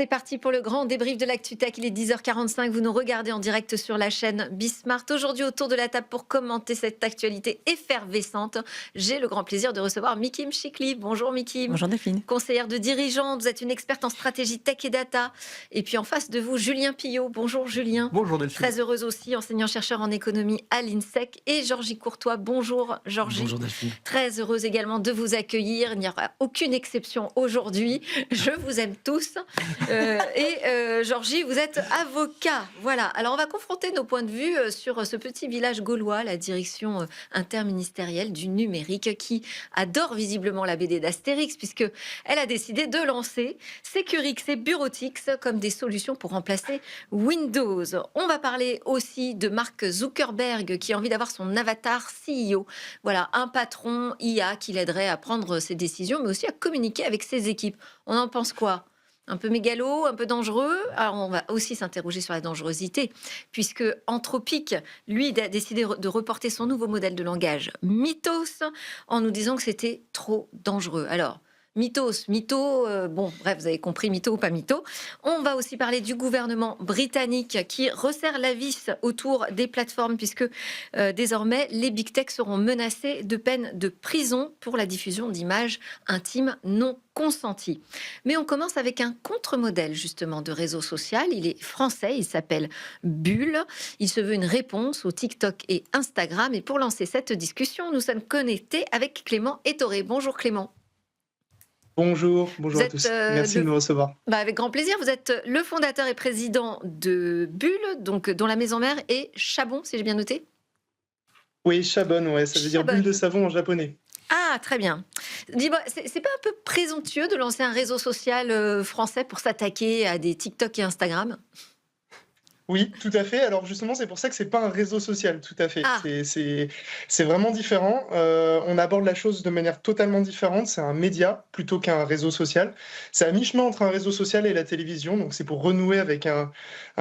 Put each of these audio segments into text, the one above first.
C'est parti pour le grand débrief de l'ActuTech. Il est 10h45. Vous nous regardez en direct sur la chaîne Bismart. Aujourd'hui, autour de la table pour commenter cette actualité effervescente, j'ai le grand plaisir de recevoir Mikim Chikli. Bonjour Mikim. Bonjour Delphine. Conseillère de dirigeante, vous êtes une experte en stratégie tech et data. Et puis en face de vous, Julien Pillot. Bonjour Julien. Bonjour Delphine. Très heureuse aussi, enseignant-chercheur en économie à l'INSEC. Et Georgie Courtois. Bonjour Georgie. Bonjour Delphine. Très heureuse également de vous accueillir. Il n'y aura aucune exception aujourd'hui. Je vous aime tous. Georgie, vous êtes avocat. Voilà. Alors, on va confronter nos points de vue sur ce petit village gaulois, la direction interministérielle du numérique, qui adore visiblement la BD d'Astérix, puisque elle a décidé de lancer Securix et Bureautix comme des solutions pour remplacer Windows. On va parler aussi de Mark Zuckerberg, qui a envie d'avoir son avatar CEO. Voilà, un patron IA qui l'aiderait à prendre ses décisions, mais aussi à communiquer avec ses équipes. On en pense quoi ? Un peu mégalo, un peu dangereux. Alors, on va aussi s'interroger sur la dangerosité, puisque Anthropic, lui, a décidé de reporter son nouveau modèle de langage Mythos en nous disant que c'était trop dangereux. Alors, Mythos, mytho, bon, bref, vous avez compris, mytho ou pas mytho. On va aussi parler du gouvernement britannique qui resserre la vis autour des plateformes, puisque désormais, les big tech seront menacés de peine de prison pour la diffusion d'images intimes non consenties. Mais on commence avec un contre-modèle, justement, de réseau social. Il est français, il s'appelle Bull. Il se veut une réponse au TikTok et Instagram. Et pour lancer cette discussion, nous sommes connectés avec Clément Ettoré. Bonjour Clément. Bonjour à tous. Merci de me recevoir. Avec grand plaisir. Vous êtes le fondateur et président de Bull, donc, dont la maison mère est Chabon, si j'ai bien noté. Oui, Chabon, ouais, ça veut dire bulle de savon en japonais. Ah, très bien. Dis-moi, c'est pas un peu présomptueux de lancer un réseau social français pour s'attaquer à des TikTok et Instagram ? Oui, tout à fait. Alors justement, c'est pour ça que c'est pas un réseau social, tout à fait. Ah. C'est vraiment différent. On aborde la chose de manière totalement différente. C'est un média plutôt qu'un réseau social. C'est à mi-chemin entre un réseau social et la télévision. Donc c'est pour renouer avec un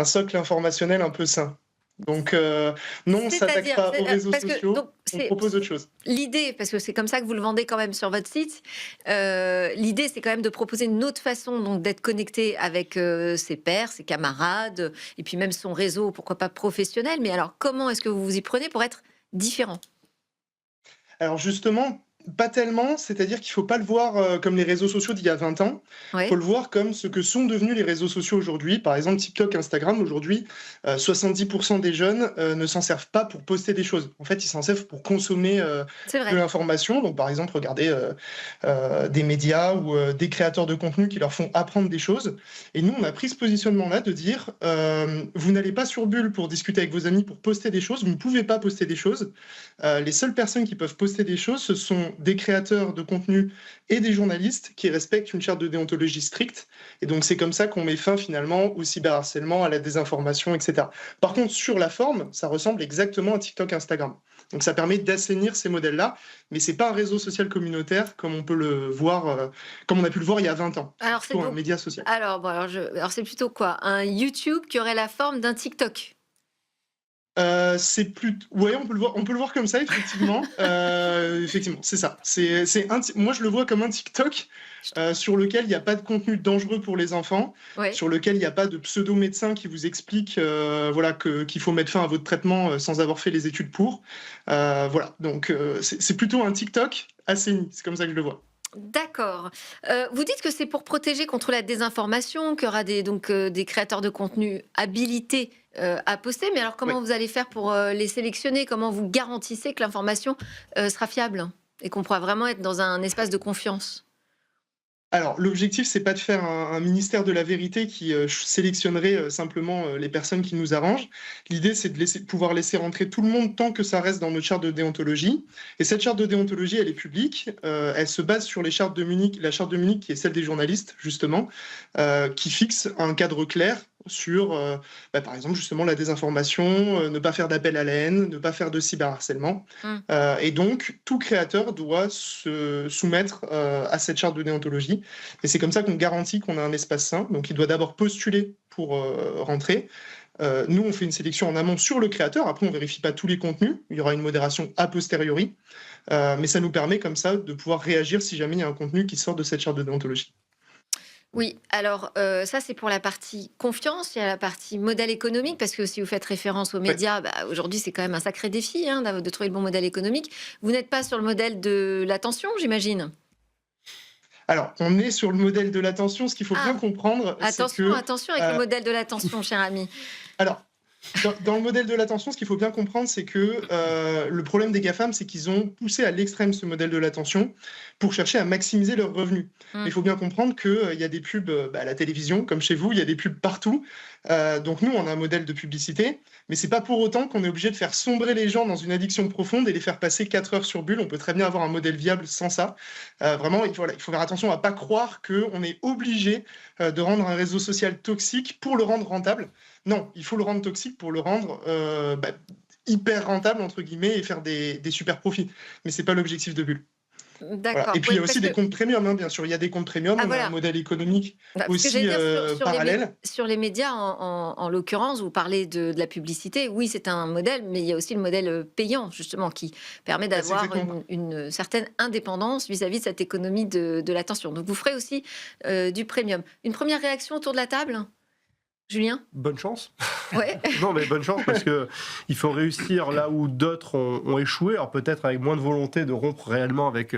socle informationnel un peu sain. Donc non, on ne s'attaque pas aux réseaux sociaux, on propose autre chose. L'idée, parce que c'est comme ça que vous le vendez quand même sur votre site, l'idée c'est quand même de proposer une autre façon donc, d'être connecté avec ses pairs, ses camarades, et puis même son réseau, pourquoi pas professionnel. Mais alors comment est-ce que vous vous y prenez pour être différent ? Alors justement, pas tellement, c'est-à-dire qu'il ne faut pas le voir comme les réseaux sociaux d'il y a 20 ans, il faut le voir comme ce que sont devenus les réseaux sociaux aujourd'hui. Par exemple, TikTok, Instagram, aujourd'hui, 70% des jeunes ne s'en servent pas pour poster des choses. En fait, ils s'en servent pour consommer de l'information. Donc, par exemple, regardez des médias ou des créateurs de contenu qui leur font apprendre des choses. Et nous, on a pris ce positionnement-là de dire, vous n'allez pas sur Bull pour discuter avec vos amis, pour poster des choses, vous ne pouvez pas poster des choses. Les seules personnes qui peuvent poster des choses, ce sont des créateurs de contenu et des journalistes qui respectent une charte de déontologie stricte. Et donc, c'est comme ça qu'on met fin finalement au cyberharcèlement, à la désinformation, etc. Par contre, sur la forme, ça ressemble exactement à TikTok, Instagram. Donc, ça permet d'assainir ces modèles-là, mais c'est pas un réseau social communautaire comme on peut le voir, comme on a pu le voir il y a 20 ans. Alors, c'est un média social. Alors c'est plutôt quoi ? Un YouTube qui aurait la forme d'un TikTok ? C'est plus, ouais, on peut le voir comme ça, effectivement. Effectivement, c'est ça. Moi, je le vois comme un TikTok sur lequel il n'y a pas de contenu dangereux pour les enfants, sur lequel il n'y a pas de pseudo-médecin qui vous explique voilà, qu'il faut mettre fin à votre traitement sans avoir fait les études pour. Voilà, donc c'est plutôt un TikTok assaini, c'est comme ça que je le vois. D'accord. Vous dites que c'est pour protéger contre la désinformation, qu'il y aura des créateurs de contenu habilités à poster. Mais alors, comment vous allez faire pour les sélectionner ? Comment vous garantissez que l'information sera fiable et qu'on pourra vraiment être dans un espace de confiance ? Alors, l'objectif, c'est pas de faire un ministère de la vérité qui sélectionnerait simplement les personnes qui nous arrangent. L'idée, c'est de pouvoir laisser rentrer tout le monde tant que ça reste dans notre charte de déontologie. Et cette charte de déontologie, elle est publique. Elle se base sur les chartes de Munich, la charte de Munich qui est celle des journalistes, justement, qui fixe un cadre clair sur, par exemple, justement, la désinformation, ne pas faire d'appel à la haine, ne pas faire de cyberharcèlement. Et donc, tout créateur doit se soumettre à cette charte de déontologie. Et c'est comme ça qu'on garantit qu'on a un espace sain. Donc, il doit d'abord postuler pour rentrer. Nous, on fait une sélection en amont sur le créateur. Après, on ne vérifie pas tous les contenus. Il y aura une modération a posteriori. Mais ça nous permet comme ça de pouvoir réagir si jamais il y a un contenu qui sort de cette charte de déontologie. Oui, alors ça c'est pour la partie confiance, il y a la partie modèle économique, parce que si vous faites référence aux Ouais. médias, aujourd'hui c'est quand même un sacré défi hein, de trouver le bon modèle économique. Vous n'êtes pas sur le modèle de l'attention, j'imagine? Alors, on est sur le modèle de l'attention. Ce qu'il faut bien Ah, comprendre, c'est attention, que, attention avec le heu modèle de l'attention, cher ami. alors, dans le modèle de l'attention, ce qu'il faut bien comprendre, c'est que, le problème des GAFAM, c'est qu'ils ont poussé à l'extrême ce modèle de l'attention pour chercher à maximiser leurs revenus. Mais Mmh. il faut bien comprendre qu'il y a des pubs, à la télévision, comme chez vous, il y a des pubs partout. Donc nous, on a un modèle de publicité, mais c'est pas pour autant qu'on est obligé de faire sombrer les gens dans une addiction profonde et les faire passer 4 heures sur Bulle. On peut très bien avoir un modèle viable sans ça. Vraiment, voilà, il faut faire attention à pas croire qu'on est obligé, de rendre un réseau social toxique pour le rendre rentable. Non, il faut le rendre toxique pour le rendre hyper rentable, entre guillemets, et faire des super profits. Mais c'est pas l'objectif de Bulle. Voilà. Et D'accord, puis il y oui, a parce aussi des que comptes premium, hein, bien sûr. Il y a des comptes premium, ah on a un voilà. modèle économique Bah, parce que aussi j'allais dire parallèle. sur les médias, en l'occurrence, vous parlez de la publicité. Oui, c'est un modèle, mais il y a aussi le modèle payant, justement, qui permet Bah, c'est d'avoir exactement ça. une certaine indépendance vis-à-vis de cette économie de l'attention. Donc, vous ferez aussi du premium. Une première réaction autour de la table, Julien? Bonne chance. Ouais. Non, mais bonne chance parce que il faut réussir là où d'autres ont échoué. Alors peut-être avec moins de volonté de rompre réellement avec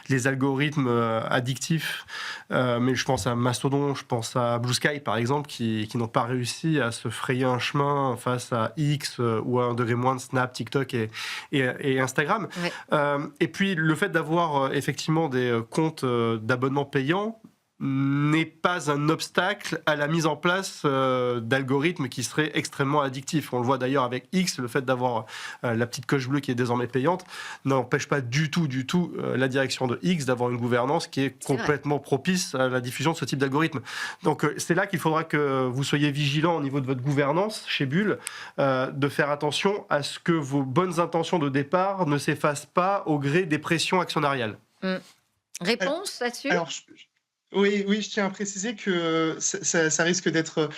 les algorithmes addictifs. Mais je pense à Mastodon, je pense à Blue Sky par exemple, qui n'ont pas réussi à se frayer un chemin face à X ou à un degré moins de Snap, TikTok et Instagram. Ouais. Et puis le fait d'avoir effectivement des comptes d'abonnement payants n'est pas un obstacle à la mise en place d'algorithmes qui seraient extrêmement addictifs. On le voit d'ailleurs avec X, le fait d'avoir la petite coche bleue qui est désormais payante n'empêche pas du tout la direction de X d'avoir une gouvernance qui est complètement propice à la diffusion de ce type d'algorithme. Donc c'est là qu'il faudra que vous soyez vigilant au niveau de votre gouvernance chez Bulle, de faire attention à ce que vos bonnes intentions de départ ne s'effacent pas au gré des pressions actionnariales. Réponse là-dessus? Alors, oui, oui, je tiens à préciser que ça risque d'être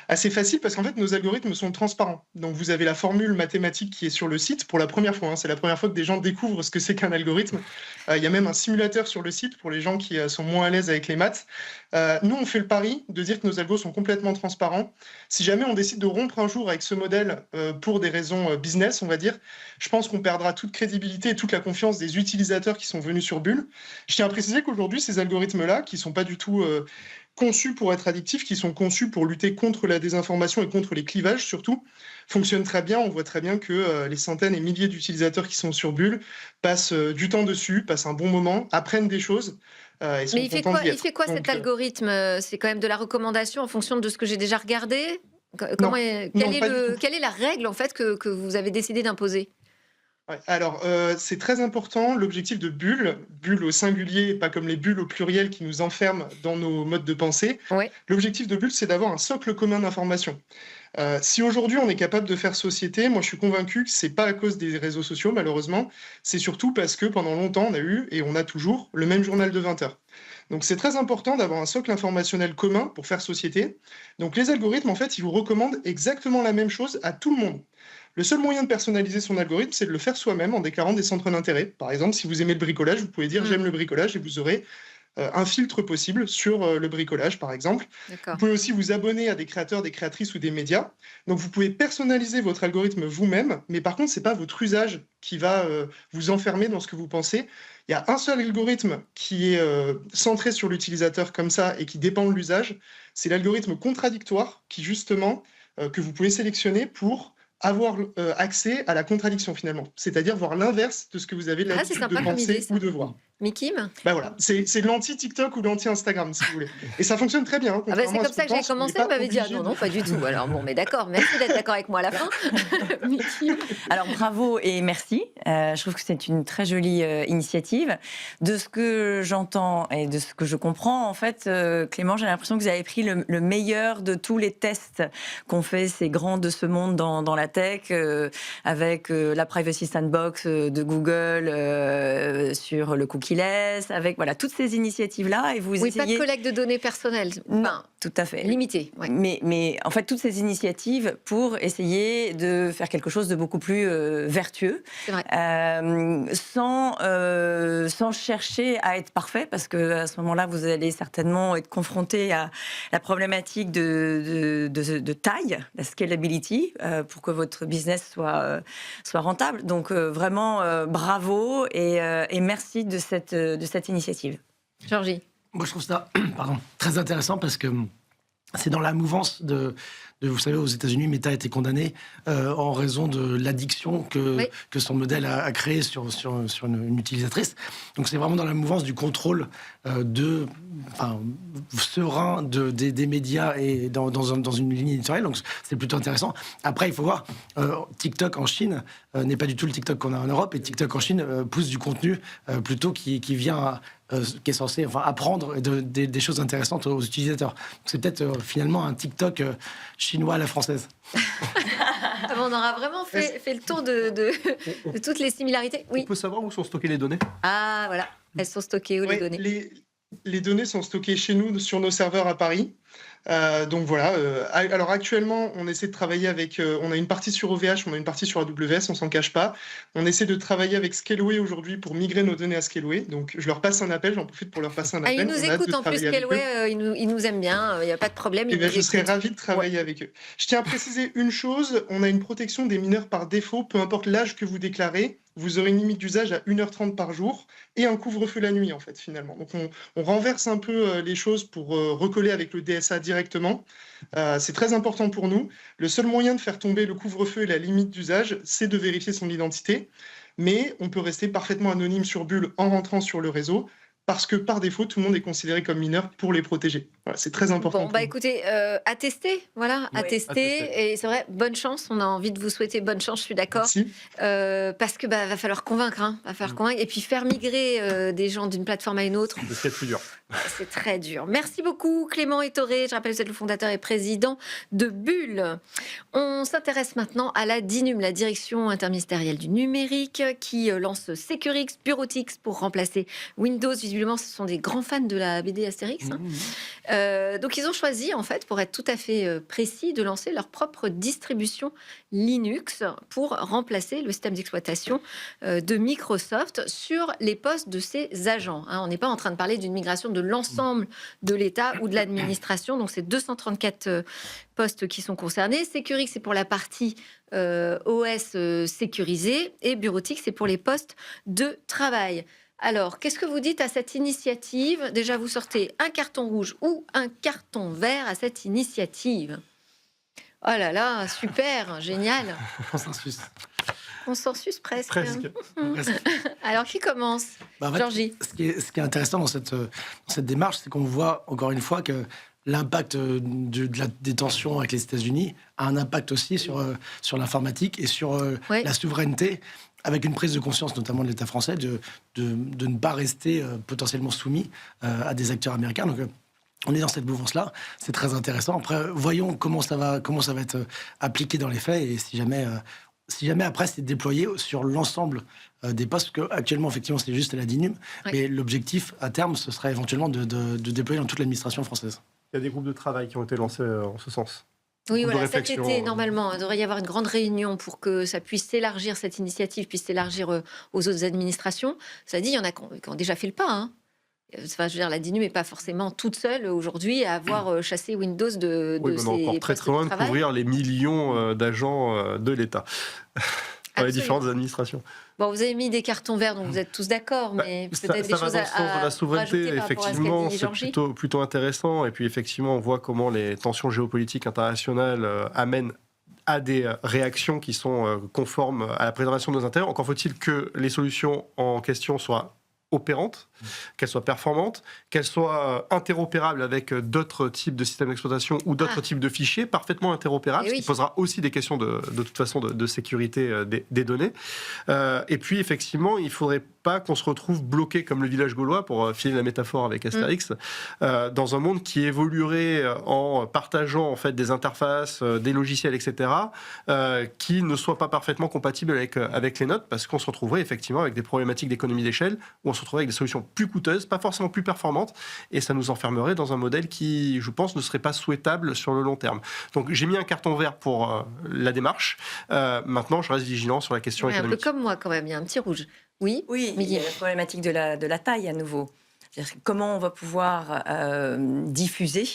assez facile parce qu'en fait, nos algorithmes sont transparents. Donc, vous avez la formule mathématique qui est sur le site pour la première fois, hein. C'est la première fois que des gens découvrent ce que c'est qu'un algorithme. Il y a même un simulateur sur le site pour les gens qui sont moins à l'aise avec les maths. Nous, on fait le pari de dire que nos algos sont complètement transparents. Si jamais on décide de rompre un jour avec ce modèle pour des raisons business, on va dire, je pense qu'on perdra toute crédibilité et toute la confiance des utilisateurs qui sont venus sur Bulle. Je tiens à préciser qu'aujourd'hui, ces algorithmes-là, qui sont pas du tout conçus pour être addictifs, qui sont conçus pour lutter contre la désinformation et contre les clivages surtout, fonctionnent très bien. On voit très bien que les centaines et milliers d'utilisateurs qui sont sur Bulle passent du temps dessus, passent un bon moment, apprennent des choses et sont Mais contents d'y il fait être. quoi cet Donc, algorithme? C'est quand même de la recommandation en fonction de ce que j'ai déjà regardé? non, non, pas du tout. Quelle est la règle en fait que vous avez décidé d'imposer? Ouais, alors, c'est très important, l'objectif de Bulle, Bulle au singulier, pas comme les bulles au pluriel qui nous enferment dans nos modes de pensée. Ouais. L'objectif de Bulle, c'est d'avoir un socle commun d'informations. Si aujourd'hui on est capable de faire société, moi je suis convaincu que c'est pas à cause des réseaux sociaux malheureusement, c'est surtout parce que pendant longtemps on a eu et on a toujours le même journal de 20 heures. Donc c'est très important d'avoir un socle informationnel commun pour faire société. Donc les algorithmes en fait ils vous recommandent exactement la même chose à tout le monde. Le seul moyen de personnaliser son algorithme, c'est de le faire soi-même en déclarant des centres d'intérêt. Par exemple, si vous aimez le bricolage, vous pouvez dire Mmh. j'aime le bricolage et vous aurez un filtre possible sur le bricolage, par exemple. Vous D'accord. pouvez aussi vous abonner à des créateurs, des créatrices ou des médias. Donc, vous pouvez personnaliser votre algorithme vous-même, mais par contre, ce n'est pas votre usage qui va vous enfermer dans ce que vous pensez. Il y a un seul algorithme qui est centré sur l'utilisateur comme ça et qui dépend de l'usage. C'est l'algorithme contradictoire qui, justement, que vous pouvez sélectionner pour avoir accès à la contradiction finalement, c'est-à-dire voir l'inverse de ce que vous avez Ah, c'est l'habitude de sympa comme idée penser ça. ou de voir. Mikim? Bah voilà, c'est l'anti-TikTok ou l'anti-Instagram, si vous voulez. Et ça fonctionne très bien, hein, Ah bah, c'est contrairement à comme ce ça qu'on que j'ai pense, on n'est commencé, pas vous m'avez dit: «Ah obligé non, de non, pas du tout». Alors bon, mais d'accord, merci d'être d'accord avec moi à la fin. Mikim? Alors bravo et merci. Je trouve que c'est une très jolie initiative. De ce que j'entends et de ce que je comprends, en fait, Clément, j'ai l'impression que vous avez pris le meilleur de tous les tests qu'ont fait ces grands de ce monde dans la la tech, avec la Privacy Sandbox de Google sur le cookie-less, avec voilà, toutes ces initiatives-là. Et vous Oui, essayez... pas de collecte de données personnelles. Non, tout à fait. Limité. Ouais. Mais en fait, toutes ces initiatives pour essayer de faire quelque chose de beaucoup plus vertueux, sans chercher à être parfait, parce qu'à ce moment-là, vous allez certainement être confronté à la problématique de taille, la scalability, pour que votre business soit rentable. Donc vraiment, bravo et merci de cette initiative. Georgie. Moi, je trouve ça très intéressant parce que c'est dans la mouvance de vous savez, aux États-Unis, Meta a été condamné en raison de l'addiction que son modèle a créé sur une utilisatrice. Donc, c'est vraiment dans la mouvance du contrôle serein des médias et dans une ligne éditoriale. Donc, c'est plutôt intéressant. Après, il faut voir, TikTok en Chine n'est pas du tout le TikTok qu'on a en Europe. Et TikTok en Chine pousse du contenu plutôt qui vient... qui est censé apprendre des choses intéressantes aux utilisateurs. C'est peut-être finalement un TikTok chinois à la française. On aura vraiment fait le tour de toutes les similarités. Oui. On peut savoir où sont stockées les données ? Ah, voilà. Elles sont stockées où, les données ? Les données sont stockées chez nous, sur nos serveurs à Paris. Donc voilà. Alors actuellement, on essaie de travailler avec... on a une partie sur OVH, on a une partie sur AWS, on s'en cache pas. On essaie de travailler avec Scaleway aujourd'hui pour migrer nos données à Scaleway. Donc je leur passe un appel, j'en profite pour leur passer un appel. Ils nous écoutent en plus, Scaleway, ils nous aiment bien, il n'y a pas de problème. Je serais ravi de travailler avec eux. Je tiens à préciser une chose, on a une protection des mineurs par défaut, peu importe l'âge que vous déclarez. Vous aurez une limite d'usage à 1h30 par jour et un couvre-feu la nuit, en fait, finalement. Donc, on renverse un peu les choses pour recoller avec le DSA directement. C'est très important pour nous. Le seul moyen de faire tomber le couvre-feu et la limite d'usage, c'est de vérifier son identité. Mais on peut rester parfaitement anonyme sur Bull en rentrant sur le réseau, parce que par défaut, tout le monde est considéré comme mineur pour les protéger. Voilà, c'est très important. Bon, écoutez, à tester, voilà, à tester. Et c'est vrai, bonne chance. On a envie de vous souhaiter bonne chance, je suis d'accord. Parce que va falloir convaincre, convaincre. Et puis faire migrer des gens d'une plateforme à une autre. C'est ce qui est le plus dur. C'est très dur. Merci beaucoup, Clément Ettoré. Je rappelle que vous êtes le fondateur et président de Bull. On s'intéresse maintenant à la DINUM, la Direction interministérielle du numérique, qui lance Securix, Bureautix pour remplacer Windows. Visiblement, ce sont des grands fans de la BD Astérix. Donc, ils ont choisi, en fait, pour être tout à fait précis, de lancer leur propre distribution Linux pour remplacer le système d'exploitation de Microsoft sur les postes de ses agents. On n'est pas en train de parler d'une migration de l'ensemble de l'État ou de l'administration. Donc, c'est 234 postes qui sont concernés. Securix, c'est pour la partie OS sécurisée et Bureautix, c'est pour les postes de travail. Alors, qu'est-ce que vous dites à cette initiative ? Déjà, vous sortez un carton rouge ou un carton vert à cette initiative ? Oh là là, super, génial. Consensus. Consensus presque. Presque. Alors, qui commence ? Georgie. Ce qui est intéressant dans cette démarche, c'est qu'on voit encore une fois que l'impact de la détention avec les États-Unis a un impact aussi sur l'informatique et sur la souveraineté, avec une prise de conscience notamment de l'État français de ne pas rester potentiellement soumis à des acteurs américains. Donc, on est dans cette mouvance-là, c'est très intéressant. Après, voyons comment ça va être appliqué dans les faits et si jamais après c'est déployé sur l'ensemble des postes, parce qu'actuellement, effectivement, c'est juste à la DINUM, mais l'objectif à terme, ce serait éventuellement de déployer dans toute l'administration française. Il y a des groupes de travail qui ont été lancés en ce sens. Oui, voilà, cet été, normalement, il devrait y avoir une grande réunion pour que ça puisse s'élargir, cette initiative puisse s'élargir aux autres administrations. Ça dit, il y en a qui ont déjà fait le pas. Enfin, je veux dire, la DINUM n'est pas forcément toute seule aujourd'hui à avoir chassé Windows de ses on est encore très loin de couvrir les millions d'agents de l'État dans les différentes administrations. Bon, vous avez mis des cartons verts, donc vous êtes tous d'accord, mais peut-être des choses à la souveraineté, effectivement, c'est plutôt intéressant. Et puis, effectivement, on voit comment les tensions géopolitiques internationales amènent à des réactions qui sont conformes à la préservation de nos intérêts. Encore faut-il que les solutions en question soient opérantes. qu'elle soit performante, qu'elle soit interopérable avec d'autres types de systèmes d'exploitation ou d'autres types de fichiers, parfaitement interopérables, ce qui posera aussi des questions de toute façon de sécurité des données. Et puis effectivement, il ne faudrait pas qu'on se retrouve bloqué comme le village gaulois, pour filer la métaphore avec Astérix, dans un monde qui évoluerait en partageant en fait des interfaces, des logiciels, etc., qui ne soient pas parfaitement compatibles avec les nôtres, parce qu'on se retrouverait effectivement avec des problématiques d'économie d'échelle, où on se retrouverait avec des solutions plus coûteuses, pas forcément plus performantes, et ça nous enfermerait dans un modèle qui, je pense, ne serait pas souhaitable sur le long terme. Donc j'ai mis un carton vert pour la démarche. Maintenant, je reste vigilant sur la question économique. Un peu comme moi quand même, il y a un petit rouge. Oui, il y a la problématique de la taille à nouveau. C'est-à-dire comment on va pouvoir diffuser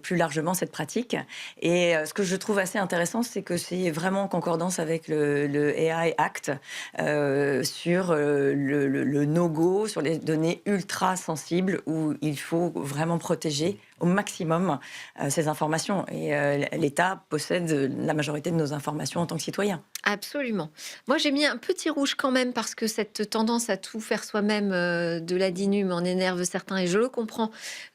plus largement cette pratique. Et ce que je trouve assez intéressant, c'est que c'est vraiment en concordance avec le AI Act sur le no-go, sur les données ultra sensibles, où il faut vraiment protéger au maximum ces informations. Et l'État possède la majorité de nos informations en tant que citoyen. Absolument. Moi, j'ai mis un petit rouge quand même, parce que cette tendance à tout faire soi-même de la DINU m'en énerve certains, et je le comprends,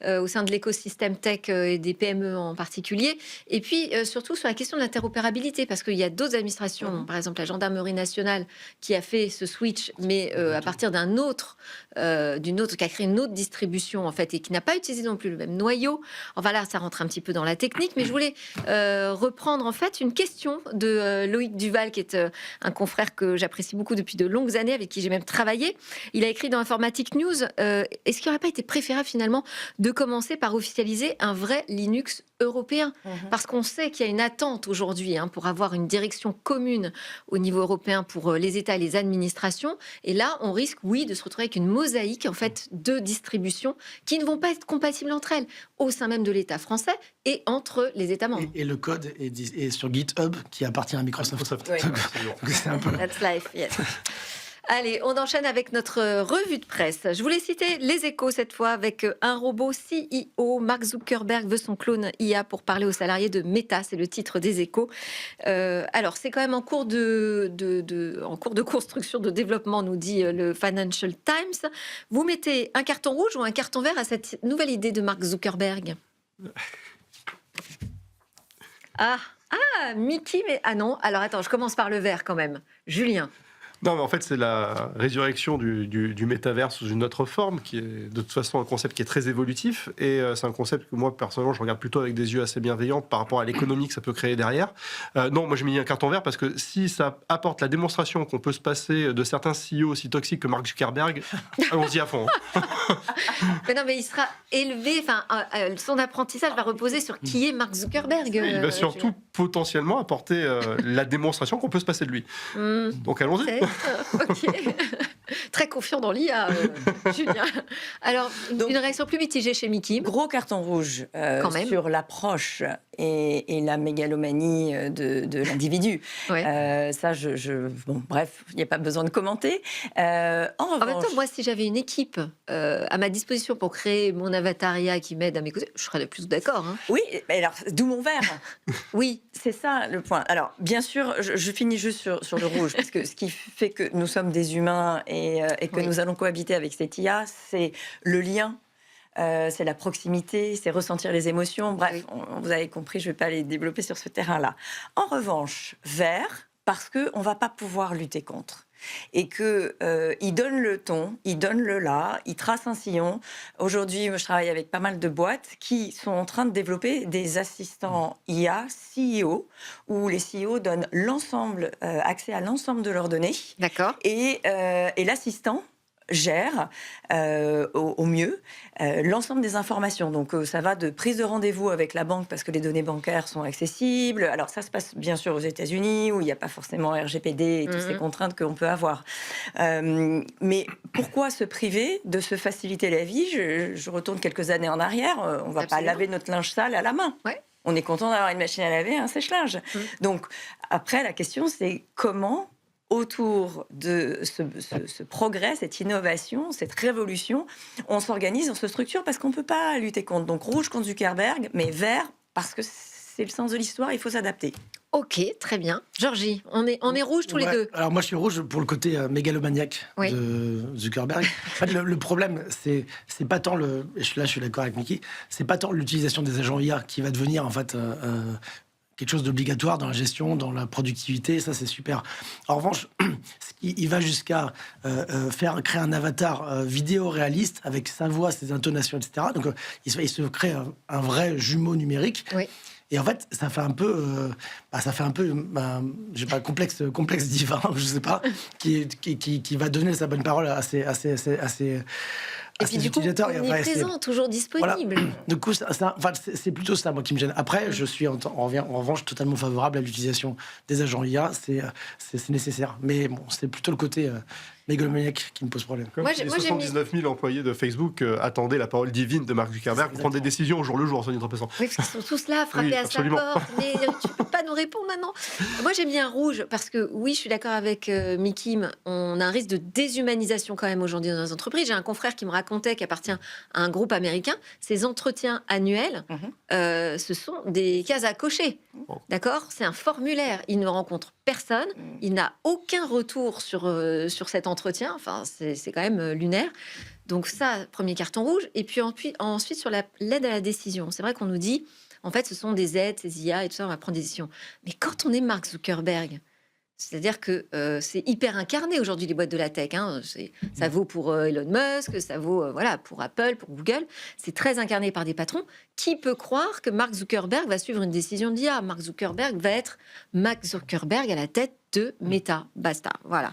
au sein de l'écosystème tech et des PME en particulier. Et puis, surtout sur la question de l'interopérabilité, parce qu'il y a d'autres administrations, par exemple la Gendarmerie nationale, qui a fait ce switch, mais à partir d'une autre, qui a créé une autre distribution, en fait, et qui n'a pas utilisé non plus le même noyau. Enfin là, ça rentre un petit peu dans la technique, mais je voulais reprendre en fait une question de Loïc Duval, qui est un confrère que j'apprécie beaucoup depuis de longues années, avec qui j'ai même travaillé. Il a écrit dans Informatic News, est-ce qu'il n'aurait pas été préférable finalement de commencer par officialiser un vrai Linux européen, parce qu'on sait qu'il y a une attente aujourd'hui pour avoir une direction commune au niveau européen pour les États et les administrations. Et là, on risque, de se retrouver avec une mosaïque en fait de distributions qui ne vont pas être compatibles entre elles, au sein même de l'État français et entre les États membres. Et le code est sur GitHub, qui appartient à Microsoft. Oui. Donc c'est un peu... That's life, yes. Allez, on enchaîne avec notre revue de presse. Je voulais citer Les Échos cette fois, avec un robot CEO. Mark Zuckerberg veut son clone IA pour parler aux salariés de Meta. C'est le titre des Échos. Alors, c'est quand même en cours de construction, de développement, nous dit le Financial Times. Vous mettez un carton rouge ou un carton vert à cette nouvelle idée de Mark Zuckerberg? Mickey, mais... Ah non, alors attends, je commence par le vert quand même. Julien. Non, mais en fait, c'est la résurrection du métavers sous une autre forme, qui est de toute façon un concept qui est très évolutif. Et c'est un concept que moi, personnellement, je regarde plutôt avec des yeux assez bienveillants par rapport à l'économie que ça peut créer derrière. Non, moi, j'ai mis un carton vert parce que si ça apporte la démonstration qu'on peut se passer de certains CEO aussi toxiques que Mark Zuckerberg, allons-y à fond. Mais non, mais il sera élevé. Son apprentissage va reposer sur qui est Mark Zuckerberg. Il va surtout potentiellement apporter la démonstration qu'on peut se passer de lui. Donc allons-y. Ok. Très confiant dans l'IA, Julien. Alors, une réaction plus mitigée chez Mickey. Gros carton rouge sur l'approche et la mégalomanie de l'individu. Ouais. Ça, bon, bref, il n'y a pas besoin de commenter. En même temps, moi, si j'avais une équipe à ma disposition pour créer mon avatar IA qui m'aide à m'écouter, je serais plus d'accord. Oui, mais alors, d'où mon vert. Oui. C'est ça le point. Alors, bien sûr, je finis juste sur le rouge, parce que ce qui fait que nous sommes des humains et que nous allons cohabiter avec cette IA, c'est le lien, c'est la proximité, c'est ressentir les émotions. Bref, vous avez compris, je ne vais pas les développer sur ce terrain-là. En revanche, vert, parce qu'on ne va pas pouvoir lutter contre. Et qu'il donne le ton, il donne le là, il trace un sillon. Aujourd'hui, je travaille avec pas mal de boîtes qui sont en train de développer des assistants IA, CEO, où les CEO donnent accès à l'ensemble de leurs données. D'accord. Et l'assistant gère au mieux l'ensemble des informations. Donc ça va de prise de rendez-vous avec la banque parce que les données bancaires sont accessibles. Alors ça se passe bien sûr aux États-Unis où il n'y a pas forcément RGPD et toutes ces contraintes qu'on peut avoir. Mais pourquoi se priver de se faciliter la vie? Je retourne quelques années en arrière. On ne va pas laver notre linge sale à la main. Ouais. On est content d'avoir une machine à laver, un sèche-linge. Donc après, la question, c'est comment, autour de ce progrès, cette innovation, cette révolution, on s'organise, on se structure, parce qu'on ne peut pas lutter contre. Donc rouge contre Zuckerberg, mais vert parce que c'est le sens de l'histoire, il faut s'adapter. Ok, très bien. Georgie, on est rouge tous les deux. Alors moi je suis rouge pour le côté mégalomaniaque de Zuckerberg. En fait, le problème, c'est pas tant je suis d'accord avec Mickey, c'est pas tant l'utilisation des agents IA qui va devenir en fait quelque chose d'obligatoire dans la gestion, dans la productivité, ça c'est super. En revanche, il va jusqu'à créer un avatar vidéo réaliste avec sa voix, ses intonations, etc. Donc il se crée un vrai jumeau numérique. Oui. Et en fait, ça fait un peu, je sais pas, complexe divin, je sais pas, qui va donner sa bonne parole à ses et puis du coup, omniprésent, toujours disponible. Voilà. Du coup, c'est plutôt ça, moi, qui me gêne. Après, je suis en revanche totalement favorable à l'utilisation des agents IA, c'est nécessaire. Mais bon, c'est plutôt le côté mégalomaniaque qui me pose problème. Comme si les 79 000 employés de Facebook attendaient la parole divine de Mark Zuckerberg pour prendre des décisions au jour le jour, soit dit en passant. Oui, parce qu'ils sont tous là, frappés à sa porte. Mais tu peux pas nous répondre maintenant. Moi, j'ai mis un rouge parce que, oui, je suis d'accord avec Mickey, on a un risque de déshumanisation quand même aujourd'hui dans les entreprises. J'ai un confrère qui me racontait, qui appartient à un groupe américain, ces entretiens annuels, ce sont des cases à cocher. D'accord ? C'est un formulaire. Il ne rencontre personne. Il n'a aucun retour sur cet entretien. Enfin, c'est quand même lunaire. Donc ça, premier carton rouge. Et puis ensuite, sur l'aide à la décision. C'est vrai qu'on nous dit, en fait, ce sont des aides, ces IA et tout ça, on va prendre des décisions. Mais quand on est Mark Zuckerberg, c'est-à-dire que c'est hyper incarné aujourd'hui, les boîtes de la tech. Hein. Ça vaut pour Elon Musk, ça vaut pour Apple, pour Google. C'est très incarné par des patrons. Qui peut croire que Mark Zuckerberg va suivre une décision d'IA ? Mark Zuckerberg va être Mark Zuckerberg à la tête de Meta. Basta. Voilà.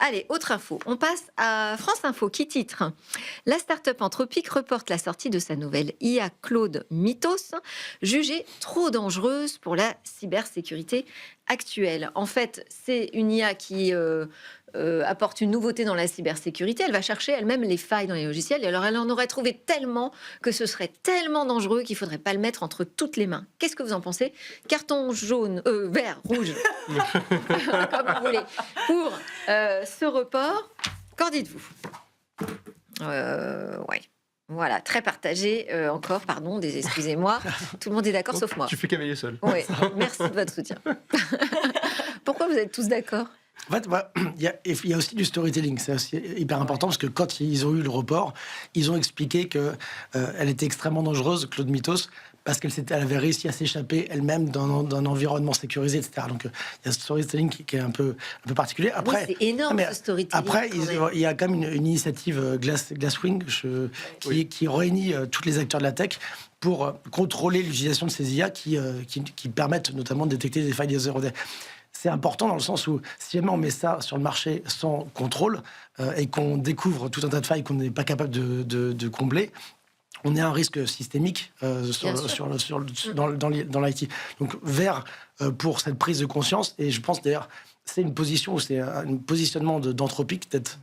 Allez, autre info. On passe à France Info qui titre « La start-up Anthropic reporte la sortie de sa nouvelle IA Claude Mythos, jugée trop dangereuse pour la cybersécurité actuelle. » En fait, c'est une IA qui apporte une nouveauté dans la cybersécurité. Elle va chercher elle-même les failles dans les logiciels. Et alors, elle en aurait trouvé tellement que ce serait tellement dangereux qu'il ne faudrait pas le mettre entre toutes les mains. Qu'est-ce que vous en pensez ? Carton jaune, vert, rouge, comme vous voulez, pour ce report. Qu'en dites-vous ? Ouais. Voilà, très partagé encore, pardon, excusez-moi. Tout le monde est d'accord sauf moi. Tu fais cavalier seul. Oui, merci de votre soutien. Pourquoi vous êtes tous d'accord ? En fait, il y a aussi du storytelling, c'est aussi hyper important parce que quand ils ont eu le report, ils ont expliqué qu'elle était extrêmement dangereuse, Claude Mythos, parce qu'elle avait réussi à s'échapper elle-même d'un environnement sécurisé, etc. Donc il y a ce storytelling qui est un peu particulier. Après, oui, c'est énorme ce storytelling. Après, il y a quand même une initiative Glasswing qui réunit tous les acteurs de la tech pour contrôler l'utilisation de ces IA qui permettent notamment de détecter des failles des 0D. C'est important dans le sens où si jamais on met ça sur le marché sans contrôle et qu'on découvre tout un tas de failles qu'on n'est pas capable de combler, on est à un risque systémique dans l'IT. Donc vert pour cette prise de conscience, et je pense d'ailleurs c'est une position où c'est un positionnement d'Anthropic d'être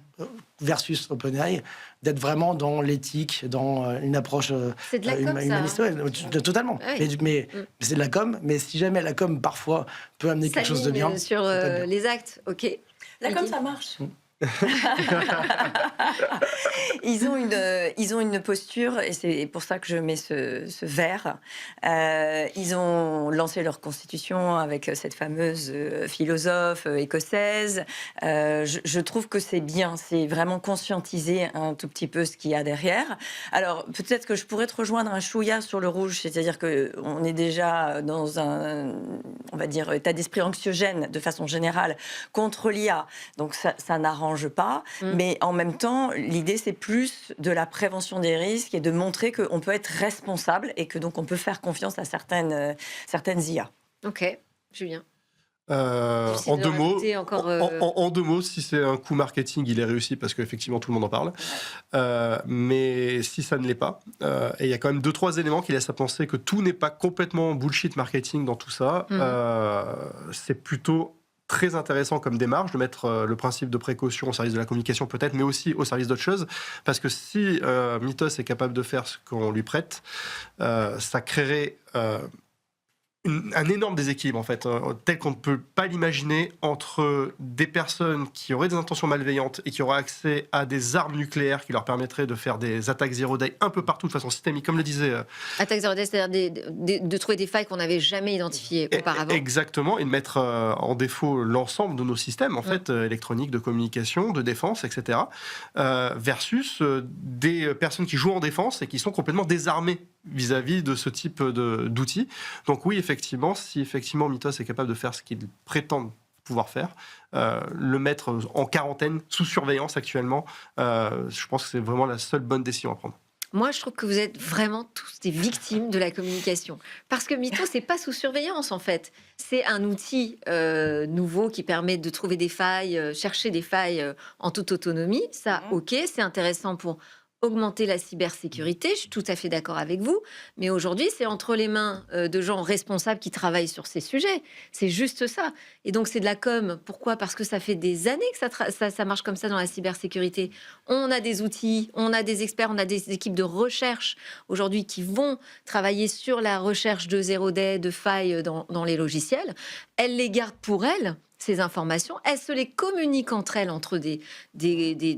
versus OpenAI, d'être vraiment dans l'éthique, dans une approche humaniste. Ouais, totalement. Oui. Mais c'est de la com, mais si jamais la com parfois peut amener quelque chose de bien. Sur les actes, ok. La com, ça marche. Ils ont une posture, et c'est pour ça que je mets ce vert. Ils ont lancé leur constitution avec cette fameuse philosophe écossaise. Je trouve que c'est bien, c'est vraiment conscientiser un tout petit peu ce qu'il y a derrière. Alors peut-être que je pourrais te rejoindre un chouïa sur le rouge, c'est-à-dire qu'on est déjà dans un, on va dire, état d'esprit anxiogène de façon générale contre l'IA, donc ça n'arrange pas, mais en même temps, l'idée c'est plus de la prévention des risques et de montrer qu'on peut être responsable et que donc on peut faire confiance à certaines IA. Ok, Julien. En deux mots, si c'est un coup marketing, il est réussi parce qu'effectivement tout le monde en parle. Mais si ça ne l'est pas, et il y a quand même 2-3 éléments qui laissent à penser que tout n'est pas complètement bullshit marketing dans tout ça. C'est plutôt très intéressant comme démarche de mettre le principe de précaution au service de la communication peut-être, mais aussi au service d'autres choses, parce que si Mythos est capable de faire ce qu'on lui prête, ça créerait un énorme déséquilibre, en fait, tel qu'on ne peut pas l'imaginer, entre des personnes qui auraient des intentions malveillantes et qui auraient accès à des armes nucléaires qui leur permettraient de faire des attaques zero day un peu partout de façon systémique, comme le disait... Attaques zero day, c'est-à-dire de trouver des failles qu'on n'avait jamais identifiées auparavant. Exactement, et de mettre en défaut l'ensemble de nos systèmes, en fait, électroniques, de communication, de défense, etc., versus des personnes qui jouent en défense et qui sont complètement désarmées vis-à-vis de ce type d'outils. Donc oui, effectivement, si effectivement Mythos est capable de faire ce qu'il prétend pouvoir faire, le mettre en quarantaine, sous surveillance actuellement, je pense que c'est vraiment la seule bonne décision à prendre. Moi, je trouve que vous êtes vraiment tous des victimes de la communication. Parce que Mythos, c'est pas sous surveillance, en fait. C'est un outil nouveau qui permet de trouver des failles, chercher des failles en toute autonomie. Ça, ok, c'est intéressant pour augmenter la cybersécurité, je suis tout à fait d'accord avec vous, mais aujourd'hui, c'est entre les mains de gens responsables qui travaillent sur ces sujets. C'est juste ça. Et donc, c'est de la com. Pourquoi ? Parce que ça fait des années que ça marche comme ça dans la cybersécurité. On a des outils, on a des experts, on a des équipes de recherche aujourd'hui qui vont travailler sur la recherche de zero day, de failles dans les logiciels. Elles les gardent pour elles, ces informations, elles se les communiquent entre elles, entre des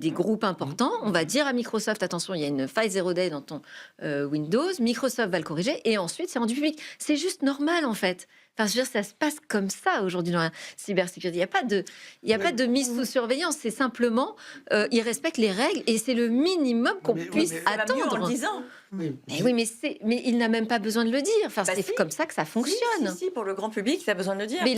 groupes importants. On va dire à Microsoft, attention, il y a une faille zero day dans ton Windows, Microsoft va le corriger, et ensuite c'est rendu public. C'est juste normal, en fait. Enfin, je veux dire, ça se passe comme ça aujourd'hui dans la cybersécurité. Il n'y a pas de mise sous surveillance. C'est simplement, ils respectent les règles et c'est le minimum qu'on puisse attendre. En le disant. Mais oui, mais il n'a même pas besoin de le dire. Enfin, c'est comme ça que ça fonctionne. Si, pour le grand public, il a besoin de le dire. Mais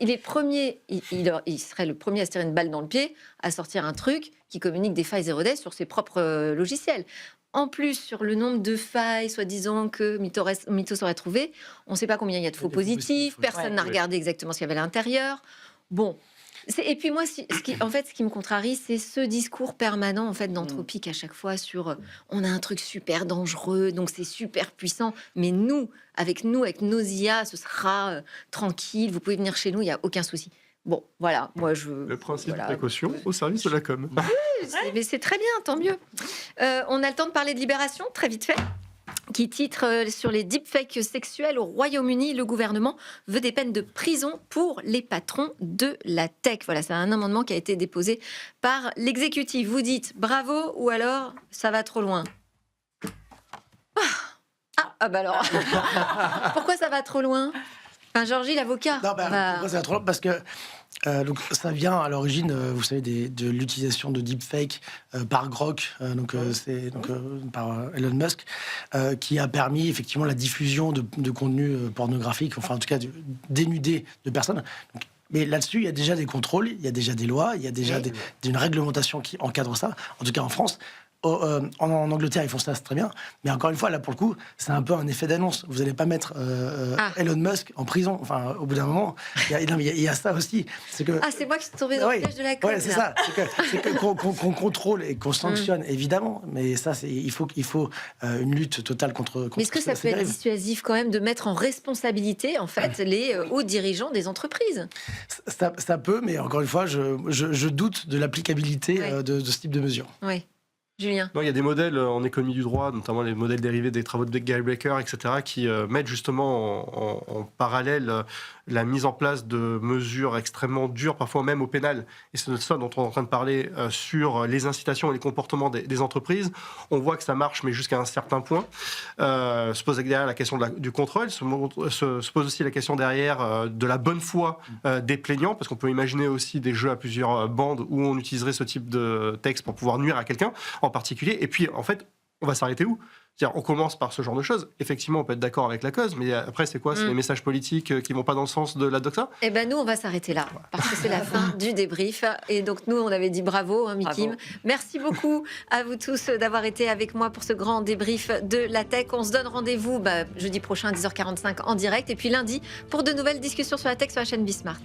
il est premier. Il serait le premier à se tirer une balle dans le pied, à sortir un truc qui communique des failles zero day sur ses propres logiciels. En plus, sur le nombre de failles, soi-disant que Mythos aurait trouvé, on ne sait pas combien il y a de faux positifs, personne n'a regardé exactement ce qu'il y avait à l'intérieur. Bon. Et puis moi, ce qui me contrarie, c'est ce discours permanent en fait d'Anthropic à chaque fois sur on a un truc super dangereux, donc c'est super puissant, mais avec nos IA, ce sera tranquille, vous pouvez venir chez nous, il n'y a aucun souci. Bon, voilà, moi Le principe de précaution au service de la com. Oui, mais c'est très bien, tant mieux. On a le temps de parler de Libération, très vite fait, qui titre sur les deepfakes sexuels au Royaume-Uni. Le gouvernement veut des peines de prison pour les patrons de la tech. Voilà, c'est un amendement qui a été déposé par l'exécutif. Vous dites bravo ou alors ça va trop loin ? Bah alors, pourquoi ça va trop loin ? Enfin, Georgie, l'avocat. Non, pourquoi ça va trop loin ? Parce que donc ça vient à l'origine, vous savez, de l'utilisation de deepfake par Grok, par Elon Musk, qui a permis effectivement la diffusion de contenus pornographiques, enfin en tout cas dénudés de personnes. Donc, mais là-dessus, il y a déjà des contrôles, il y a déjà des lois, il y a déjà une réglementation qui encadre ça. En tout cas en France. En Angleterre, ils font ça, c'est très bien. Mais encore une fois, là, pour le coup, c'est un peu un effet d'annonce. Vous n'allez pas mettre Elon Musk en prison. Enfin, au bout d'un moment, il y a ça aussi. C'est moi qui suis tombée dans le piège de la com. Ouais, c'est ça. C'est qu'on contrôle et qu'on sanctionne, évidemment. Mais ça, il faut une lutte totale contre mais est-ce que ça peut être dissuasif quand même de mettre en responsabilité, en fait, les hauts dirigeants des entreprises ? Ça peut, mais encore une fois, je doute de l'applicabilité de ce type de mesures. Oui. Julien. Non, il y a des modèles en économie du droit, notamment les modèles dérivés des travaux de Gary Becker, etc., qui mettent justement en parallèle la mise en place de mesures extrêmement dures, parfois même au pénal. Et c'est de ça dont on est en train de parler sur les incitations et les comportements des entreprises. On voit que ça marche, mais jusqu'à un certain point. Se pose derrière la question du contrôle, se pose aussi la question derrière de la bonne foi des plaignants, parce qu'on peut imaginer aussi des jeux à plusieurs bandes où on utiliserait ce type de texte pour pouvoir nuire à quelqu'un en particulier. Et puis, en fait, on va s'arrêter où ? C'est-à-dire, on commence par ce genre de choses. Effectivement, on peut être d'accord avec la cause, mais après, c'est quoi ? C'est les messages politiques qui vont pas dans le sens de la doxa ? Eh ben, nous, on va s'arrêter là, parce que c'est la fin du débrief. Et donc, nous, on avait dit bravo, Mikim. Merci beaucoup à vous tous d'avoir été avec moi pour ce grand débrief de la tech. On se donne rendez-vous jeudi prochain à 10h45 en direct, et puis lundi pour de nouvelles discussions sur la tech sur la chaîne Bismart.